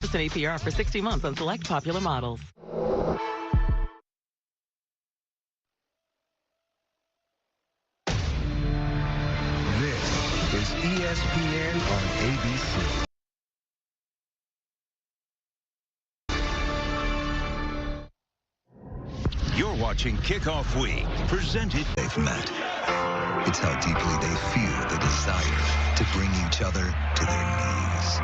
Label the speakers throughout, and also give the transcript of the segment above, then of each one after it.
Speaker 1: An APR for 60 months on select popular models.
Speaker 2: This is ESPN on ABC.
Speaker 3: You're watching Kickoff Week, presented.
Speaker 4: They've met. It's how deeply they feel the desire to bring each other to their knees.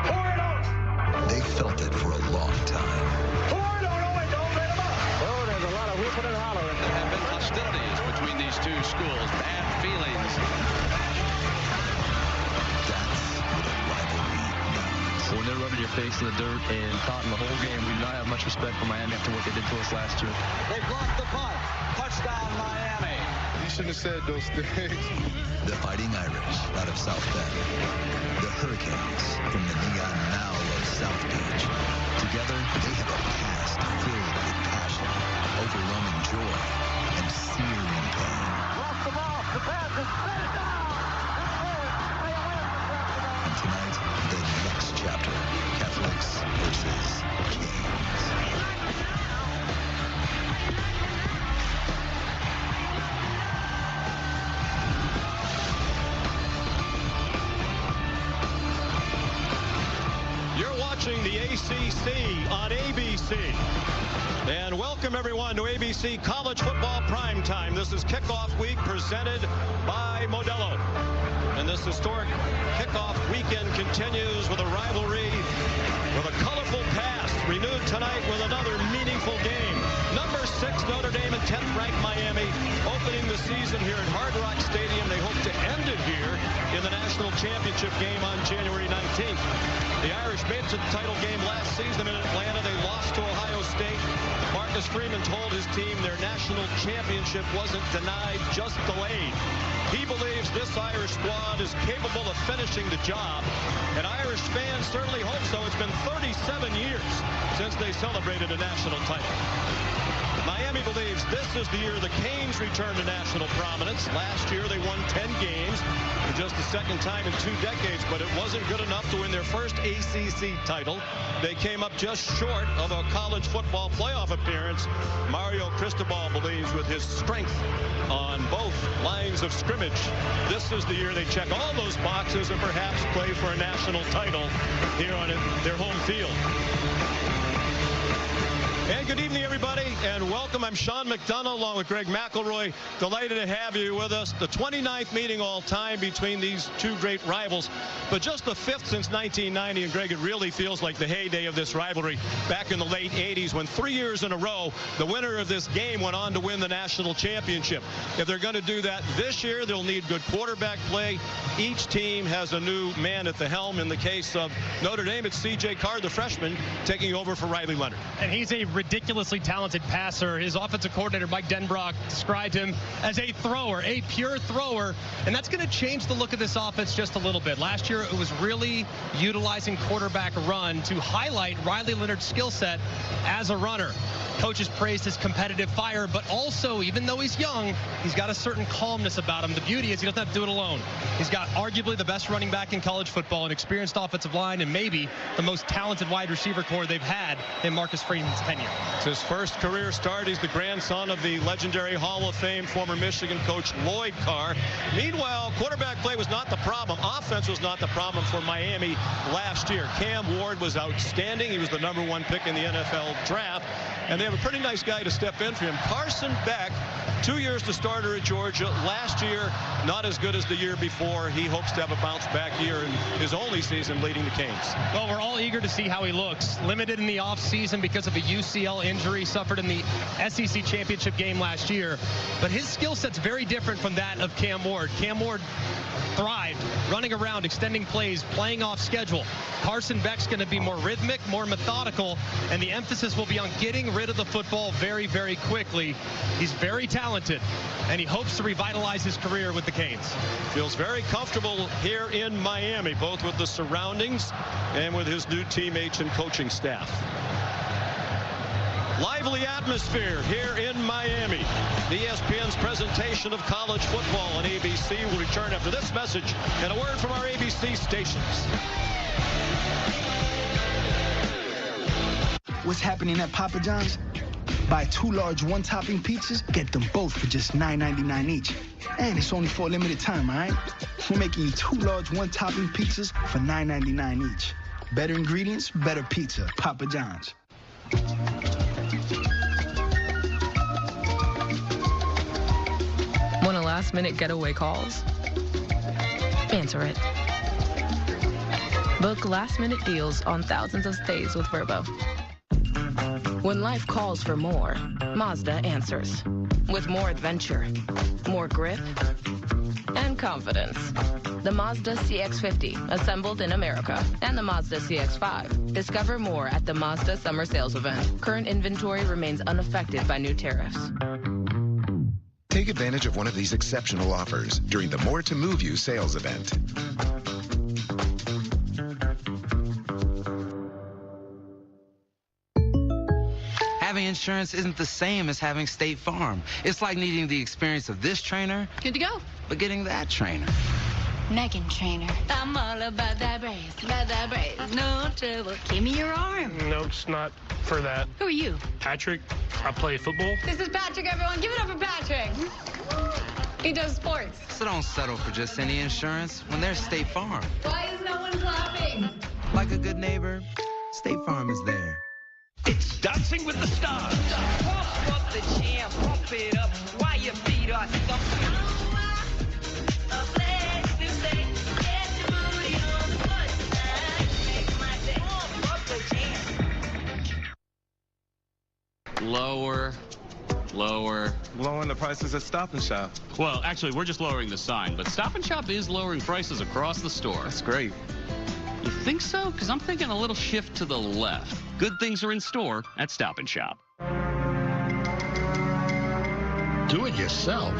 Speaker 4: They felt it for a long time.
Speaker 5: Oh, there's a lot of whooping and hollering.
Speaker 6: There have been hostilities between these two schools, bad feelings.
Speaker 4: That's what a rivalry means.
Speaker 7: When they're rubbing your face in the dirt and taunting the whole game, we do not have much respect for Miami after what they did to us last year.
Speaker 5: They blocked the punt. Touchdown, Miami.
Speaker 2: You shouldn't have said those things.
Speaker 4: The Fighting Irish out of South Bend. The Hurricanes from the neon now of South Beach. Together, they have a past filled with passion, overwhelming joy, and searing pain.
Speaker 5: Lost the ball. The pass is straight down.
Speaker 4: And tonight, the next chapter, Catholics versus Canes.
Speaker 8: The ACC on ABC. And welcome everyone to ABC College Football Primetime. This is Kickoff Week presented by Modelo. And this historic kickoff weekend continues with a rivalry with a colorful past, renewed tonight with another meaningful game. Number 6 Notre Dame and 10th ranked Miami opening the season here at Hard Rock Stadium. They hope to end it here in the national championship game on January 19th. The Irish made it to the title game last season in Atlanta. They lost to Ohio State. Marcus Freeman told his team their national championship wasn't denied, just delayed. He believes this Irish squad is capable of finishing the job, and Irish fans certainly hope so. It's been 37 years since they celebrated a national title. Miami believes this is the year the Canes return to national prominence. Last year they won 10 games for just the second time in 2 decades, but it wasn't good enough to win their first ACC title. They came up just short of a college football playoff appearance. Mario Cristobal believes with his strength on both lines of scrimmage, this is the year they check all those boxes and perhaps play for a national title here on their home field. And good evening, everybody, and welcome. I'm Sean McDonough along with Greg McElroy. Delighted to have you with us. The 29th meeting all time between these two great rivals, but just the 5th since 1990. And Greg, it really feels like the heyday of this rivalry back in the late 80s when 3 years in a row, the winner of this game went on to win the national championship. If they're going to do that this year, they'll need good quarterback play. Each team has a new man at the helm. In the case of Notre Dame, it's C.J. Carr, the freshman, taking over for Riley Leonard.
Speaker 9: And he's a ridiculously talented passer. His offensive coordinator, Mike Denbrock, described him as a thrower, a pure thrower, and that's going to change the look of this offense just a little bit. Last year, it was really utilizing quarterback run to highlight Riley Leonard's skill set as a runner. Coaches praised his competitive fire, but also, even though he's young, he's got a certain calmness about him. The beauty is he doesn't have to do it alone. He's got arguably the best running back in college football, an experienced offensive line, and maybe the most talented wide receiver core they've had in Marcus Freeman's tenure.
Speaker 8: It's his first career start. He's the grandson of the legendary Hall of Fame former Michigan coach Lloyd Carr. Meanwhile, quarterback play was not the problem. Offense was not the problem for Miami last year. Cam Ward was outstanding. He was the #1 pick in the NFL draft. And they have a pretty nice guy to step in for him. Carson Beck, 2 years the starter at Georgia. Last year, not as good as the year before. He hopes to have a bounce-back year in his only season leading the Canes.
Speaker 9: Well, we're all eager to see how he looks. Limited in the offseason because of a UCL injury suffered in the SEC championship game last year. But his skill set's very different from that of Cam Ward. Cam Ward thrived running around, extending plays, playing off schedule. Carson Beck's going to be more rhythmic, more methodical, and the emphasis will be on getting rid of the football very, very quickly. He's very talented, and he hopes to revitalize his career with the Canes.
Speaker 8: Feels very comfortable here in Miami, both with the surroundings and with his new teammates and coaching staff. Lively atmosphere here in Miami. ESPN's presentation of college football on ABC will return after this message and a word from our ABC stations.
Speaker 10: what's happening at Papa John's? Buy 2 large one-topping pizzas, get them both for just $9.99 each. And it's only for a limited time, all right? We're making you 2 large one-topping pizzas for $9.99 each. Better ingredients, better pizza. Papa John's.
Speaker 11: Want a last-minute getaway calls? Answer it. Book last-minute deals on thousands of stays with Vrbo. When life calls for more, Mazda answers. With more adventure, more grip, and confidence. The Mazda CX-50, assembled in America, and the Mazda CX-5. Discover more at the Mazda Summer Sales Event. Current inventory remains unaffected by new tariffs.
Speaker 2: Take advantage of one of these exceptional offers during the More to Move You sales event.
Speaker 12: Having insurance isn't the same as having State Farm. It's like needing the experience of this trainer.
Speaker 13: Good to go.
Speaker 12: But getting that trainer.
Speaker 13: Megan Trainer. I'm all about that brace, no trouble. Give me your arm.
Speaker 14: No, it's not for that.
Speaker 13: Who are you?
Speaker 14: Patrick. I play football.
Speaker 13: This is Patrick, everyone. Give it up for Patrick. He does sports.
Speaker 12: So don't settle for just any insurance when there's State Farm.
Speaker 13: Why is no one clapping?
Speaker 12: Like a good neighbor, State Farm is there.
Speaker 3: It's Dancing with the Stars.
Speaker 15: Pump up the jam, pump it up while your feet are stumping.
Speaker 6: Lower.
Speaker 16: Lowering the prices at Stop & Shop.
Speaker 6: Well, actually, we're just lowering the sign, but Stop & Shop is lowering prices across the store.
Speaker 16: That's great.
Speaker 6: You think so? Because I'm thinking a little shift to the left. Good things are in store at Stop & Shop.
Speaker 17: Do it yourself.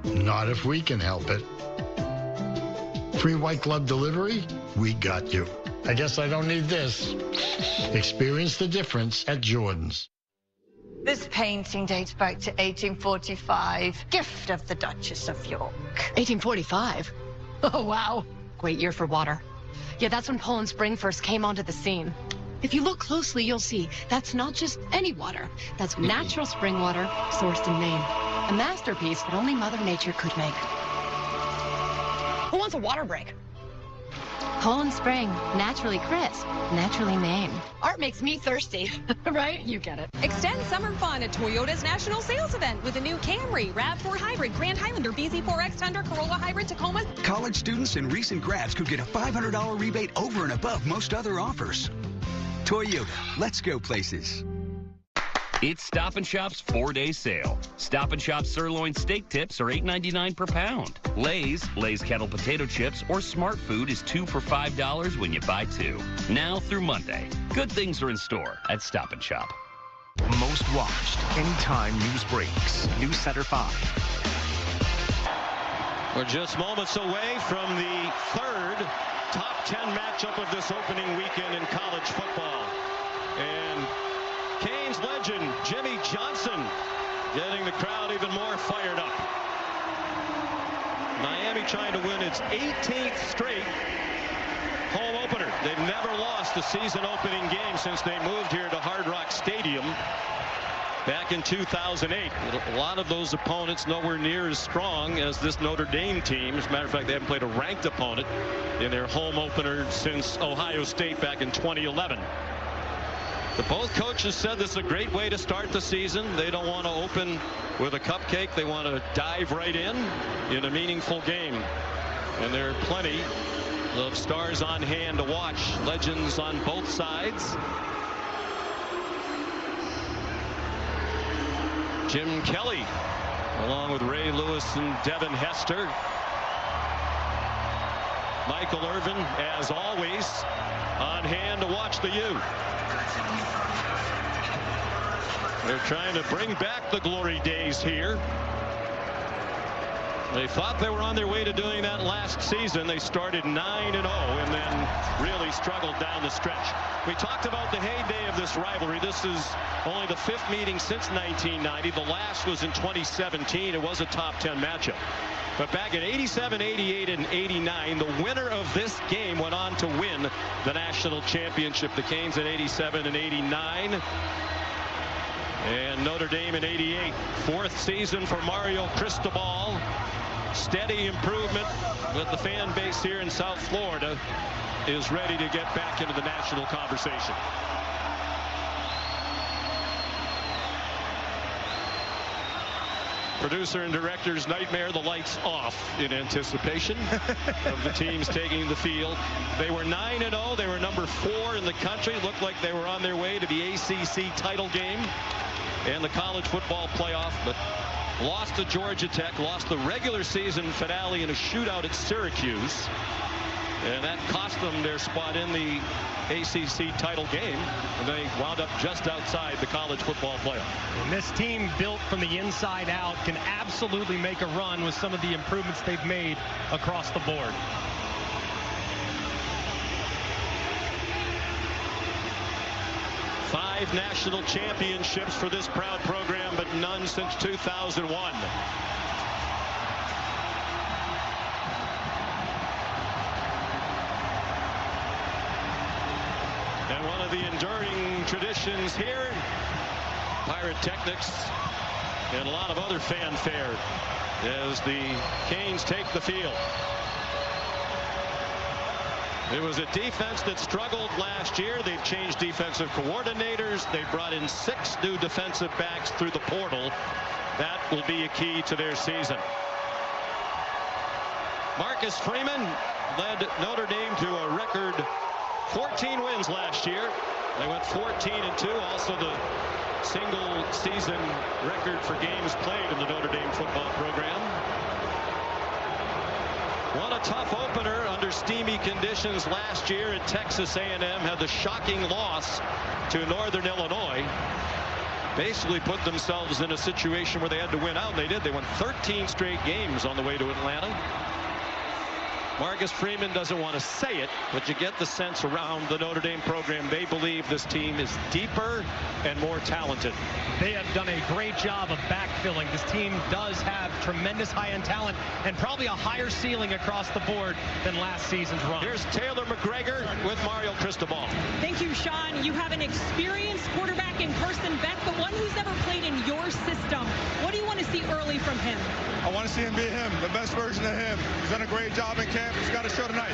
Speaker 17: Not if we can help it. Free white glove delivery? We got you. I guess I don't need this. Experience the difference at Jordan's.
Speaker 18: This painting dates back to 1845. Gift of the Duchess of York.
Speaker 13: 1845? Oh, wow. Great year for water. Yeah, that's when Poland Spring first came onto the scene. If you look closely, you'll see that's not just any water. That's natural spring water sourced in Maine. A masterpiece that only Mother Nature could make. Who wants a water break? Poland Spring, naturally crisp, naturally Maine. Art makes me thirsty, right? You get it.
Speaker 19: Extend summer fun at Toyota's national sales event with a new Camry, RAV4 Hybrid, Grand Highlander, BZ4X, Tundra, Corolla Hybrid, Tacoma.
Speaker 20: College students and recent grads could get a $500 rebate over and above most other offers. Toyota, let's go places.
Speaker 21: It's Stop & Shop's 4-day sale. Stop & Shop sirloin steak tips are $8.99 per pound. Lay's kettle potato chips, or Smart Food is 2 for $5 when you buy 2. Now through Monday. Good things are in store at Stop & Shop.
Speaker 3: Most watched anytime news breaks. News Center 5.
Speaker 8: We're just moments away from the third top 10 matchup of this opening weekend in college football. And Canes legend Jimmy Johnson getting the crowd even more fired up. Miami trying to win its 18th straight home opener. They've never lost a season opening game since they moved here to Hard Rock Stadium back in 2008. A lot of those opponents nowhere near as strong as this Notre Dame team. As a matter of fact, they haven't played a ranked opponent in their home opener since Ohio State back in 2011. But both coaches said this is a great way to start the season. They don't want to open with a cupcake. They want to dive right in a meaningful game. And there are plenty of stars on hand to watch. Legends on both sides. Jim Kelly, along with Ray Lewis and Devin Hester. Michael Irvin, as always, on hand to watch the U. They're trying to bring back the glory days here. They thought they were on their way to doing that last season. They started 9-0 and then really struggled down the stretch. We talked about the heyday of this rivalry. This is only the 5th meeting since 1990. The last was in 2017. It was a top 10 matchup. But back in 87, 88, and 89, the winner of this game went on to win the national championship. The Canes in 87 and 89. And Notre Dame in 88. Fourth season for Mario Cristobal. Steady improvement, but the fan base here in South Florida is ready to get back into the national conversation. Producer and director's nightmare, the lights off in anticipation of the teams taking the field. They were 9-0. They were number 4 in the country. Looked like they were on their way to the ACC title game and the college football playoff, but lost to Georgia Tech, lost the regular season finale in a shootout at Syracuse. And that cost them their spot in the ACC title game, and they wound up just outside the college football playoff.
Speaker 9: And this team, built from the inside out, can absolutely make a run with some of the improvements they've made across the board.
Speaker 8: Five national championships for this proud program, but none since 2001. And one of the enduring traditions here, pyrotechnics and a lot of other fanfare as the Canes take the field. It was a defense that struggled last year. They've changed defensive coordinators. They brought in 6 new defensive backs through the portal. That will be a key to their season. Marcus Freeman led Notre Dame to a record 14 wins last year. They went 14-2. Also the single season record for games played in the Notre Dame football program. Won a tough opener under steamy conditions last year at Texas A&M. Had the shocking loss to Northern Illinois. Basically put themselves in a situation where they had to win out, and they did. They won 13 straight games on the way to Atlanta. Marcus Freeman doesn't want to say it, but you get the sense around the Notre Dame program they believe this team is deeper and more talented.
Speaker 9: They have done a great job of backfilling. This team does have tremendous high-end talent and probably a higher ceiling across the board than last season's run.
Speaker 8: Here's Taylor McGregor with Mario Cristobal.
Speaker 19: Thank you, Sean. You have an experienced quarterback in Carson Beck, but one who's never played in your system. What do you want to see early from him?
Speaker 1: I want to see him be him, the best version of him. He's done a great job in camp. He's got to show tonight.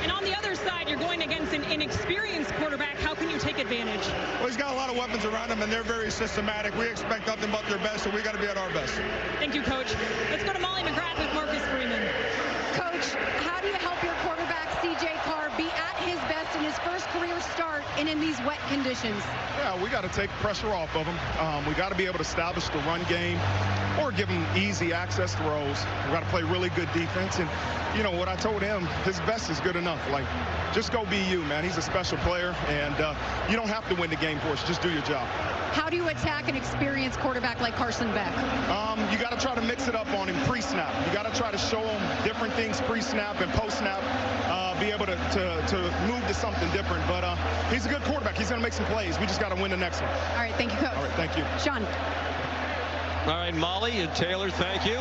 Speaker 19: And on the other side, you're going against an inexperienced quarterback. How can you take advantage?
Speaker 1: Well, he's got a lot of weapons around him, and they're very systematic. We expect nothing but their best, so we got to be at our best.
Speaker 19: Thank you, Coach. Let's go to Molly McGrath with Marcus Freeman.
Speaker 22: Coach, how do you help your quarterback, C.J. Carr, be at his best in his first career start and in these wet conditions?
Speaker 1: Yeah, we got to take pressure off of him. We got to be able to establish the run game or give him easy access throws. We got to play really good defense. And, you know, what I told him, his best is good enough. Like, just go be you, man. He's a special player, and you don't have to win the game for us. Just do your job.
Speaker 22: How do you attack an experienced quarterback like Carson Beck?
Speaker 1: You got to try to mix it up on him pre-snap. You got to try to show him different things pre-snap and post-snap. Be able to move to something different. But he's a good quarterback. He's going to make some plays. We just got to win the next one.
Speaker 22: All right, thank you, Coach.
Speaker 1: All right, thank you.
Speaker 22: Sean.
Speaker 8: All right, Molly and Taylor, thank you.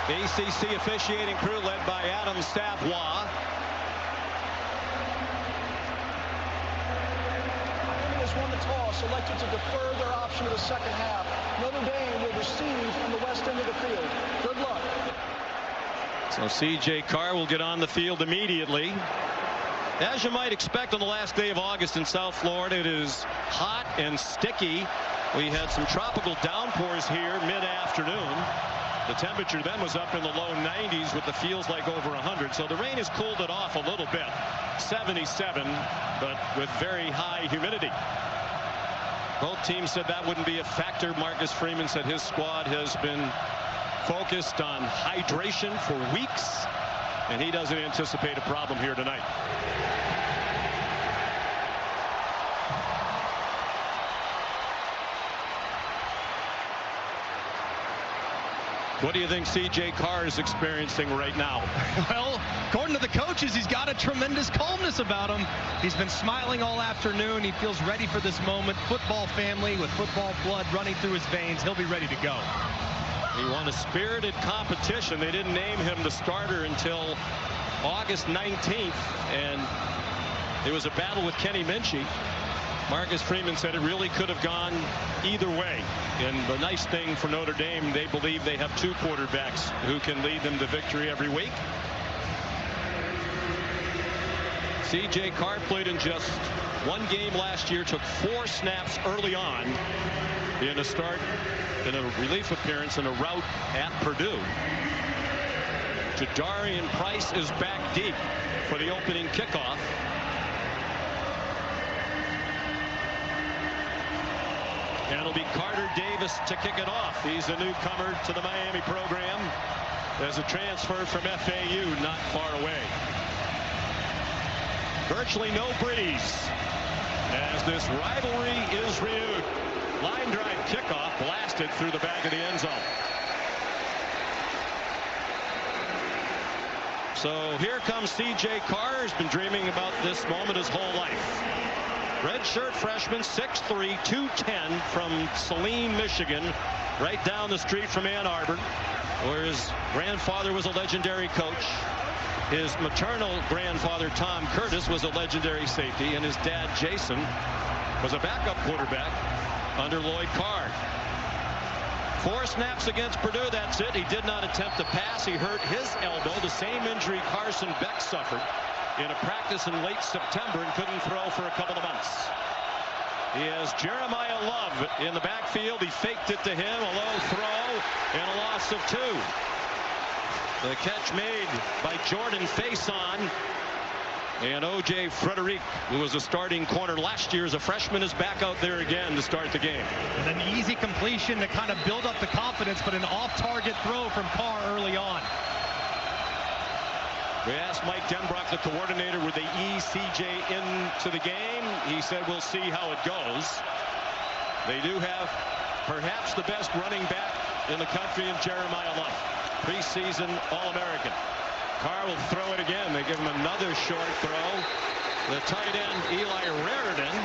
Speaker 8: ACC officiating crew led by Adam Savoie.
Speaker 23: Has won the toss, elected to defer their option of the second half. Notre Dame will receive from the west end of the field. Good luck.
Speaker 8: So C.J. Carr will get on the field immediately. As you might expect on the last day of August in South Florida, it is hot and sticky. We had some tropical downpours here mid-afternoon. The temperature then was up in the low 90s with the feels like over 100. So the rain has cooled it off a little bit. 77, but with very high humidity. Both teams said that wouldn't be a factor. Marcus Freeman said his squad has been focused on hydration for weeks, and he doesn't anticipate a problem here tonight. What do you think C.J. Carr is experiencing right now?
Speaker 9: Well, according to the coaches, he's got a tremendous calmness about him. He's been smiling all afternoon. He feels ready for this moment. Football family with football blood running through his veins. He'll be ready to go.
Speaker 8: He won a spirited competition. They didn't name him the starter until August 19th, and it was a battle with Kenny Minchie. Marcus Freeman said it really could have gone either way. And the nice thing for Notre Dame, they believe they have 2 quarterbacks who can lead them to victory every week. C.J. Carr played in just 1 game last year, took 4 snaps early on in a start, in a relief appearance in a rout at Purdue. Jadarian Price is back deep for the opening kickoff. And it'll be Carter Davis to kick it off. He's a newcomer to the Miami program as a transfer from FAU not far away. Virtually no breeze as this rivalry is renewed. Line drive kickoff blasted through the back of the end zone. So here comes C.J. Carr, has been dreaming about this moment his whole life. Redshirt freshman, 6'3", 210 from Saline, Michigan, right down the street from Ann Arbor, where his grandfather was a legendary coach. His maternal grandfather, Tom Curtis, was a legendary safety, and his dad, Jason, was a backup quarterback under Lloyd Carr. 4 snaps against Purdue, that's it. He did not attempt to pass. He hurt his elbow, the same injury Carson Beck suffered in a practice in late September, and couldn't throw for a couple of months. He has Jeremiah Love in the backfield. He faked it to him, a low throw, and a loss of 2. The catch made by Jordan Faison. And O.J. Frederic, who was a starting corner last year as a freshman, is back out there again to start the game.
Speaker 9: And an easy completion to kind of build up the confidence, but an off-target throw from Carr early on.
Speaker 8: We asked Mike Denbrock, the coordinator, would they ease C.J. into the game? He said, we'll see how it goes. They do have perhaps the best running back in the country in Jeremiah Love, preseason All-American. Carr will throw it again. They give him another short throw. The tight end, Eli Raridan,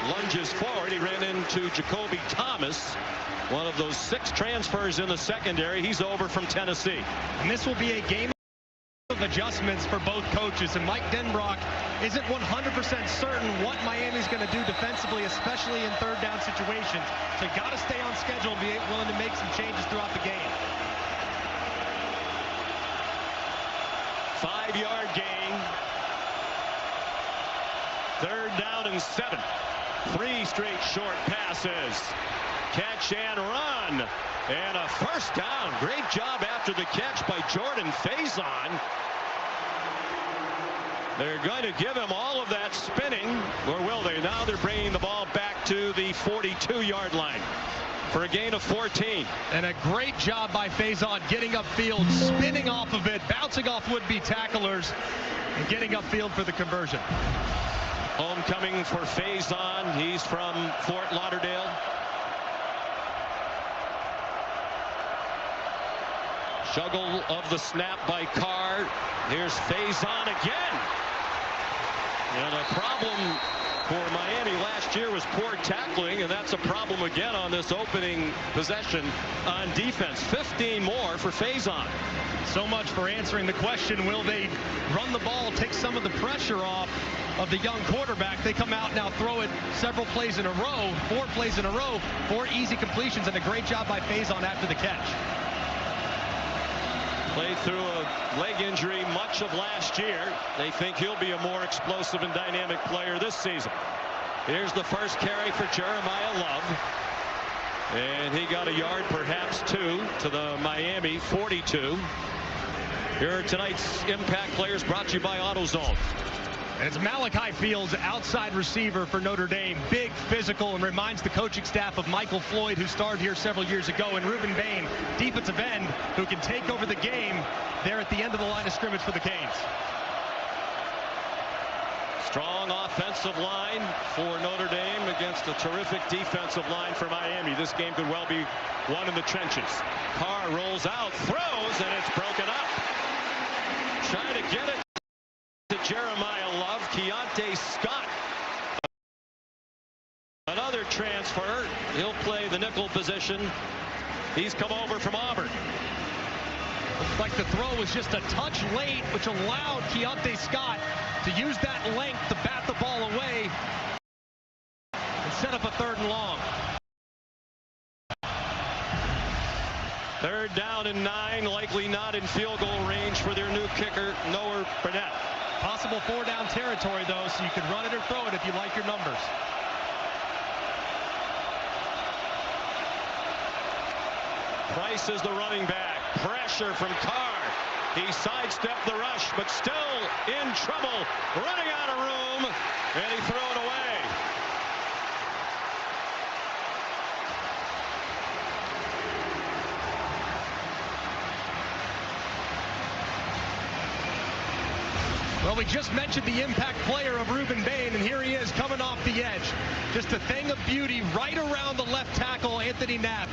Speaker 8: lunges forward. He ran into Jacoby Thomas, one of those 6 transfers in the secondary. He's over from Tennessee.
Speaker 9: And this will be a game of adjustments for both coaches, and Mike Denbrock isn't 100% certain what Miami's going to do defensively, especially in 3rd down situations. So you got to stay on schedule and be willing to make some changes throughout the game.
Speaker 8: 5-yard gain. 3rd down and 7. 3 straight short passes. Catch and run. And a first down. Great job after the catch by Jordan Faison. They're going to give him all of that spinning, or will they? Now they're bringing the ball back to the 42-yard line for a gain of 14.
Speaker 9: And a great job by Faison getting upfield, spinning off of it, bouncing off would-be tacklers, and getting upfield for the conversion.
Speaker 8: Homecoming for Faison. He's from Fort Lauderdale. Juggle of the snap by Carr. Here's Faison again. And a problem for Miami last year was poor tackling, and that's a problem again on this opening possession on defense. 15 more for Faison.
Speaker 9: So much for answering the question, will they run the ball, take some of the pressure off of the young quarterback? They come out now, throw it several plays in a row, 4 plays in a row, 4 easy completions, and a great job by Faison after the catch.
Speaker 8: Played through a leg injury much of last year. They think he'll be a more explosive and dynamic player this season. Here's the first carry for Jeremiah Love. And he got a yard, perhaps 2, to the Miami 42. Here are tonight's Impact Players, brought to you by AutoZone.
Speaker 9: And it's Malachi Fields, outside receiver for Notre Dame. Big, physical, and reminds the coaching staff of Michael Floyd, who started here several years ago, and Reuben Bain, defensive end, who can take over the game there at the end of the line of scrimmage for the Canes.
Speaker 8: Strong offensive line for Notre Dame against a terrific defensive line for Miami. This game could well be won in the trenches. Carr rolls out, throws, and it's broken up. Trying to get it to Jeremiah Love. Keontae Scott, another transfer. He'll play the nickel position He's come over from Auburn.
Speaker 9: Looks like the throw was just a touch late, which allowed Keontae Scott to use that length to bat the ball away and set up a 3rd and long.
Speaker 8: 3rd down and 9, likely not in field goal range for their new kicker, Noah Burnett.
Speaker 9: Possible 4-down territory, though, so you can run it or throw it if you like your numbers.
Speaker 8: Price is the running back. Pressure from Carr. He sidestepped the rush, but still in trouble. Running out of room, and he threw it away.
Speaker 9: Well, we just mentioned the impact player of Ruben Bain, and here he is coming off the edge. Just a thing of beauty right around the left tackle, Anthony Knapp.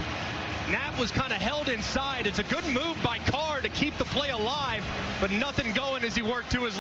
Speaker 9: Knapp was kind of held inside. It's a good move by Carr to keep the play alive, but nothing going as he worked to his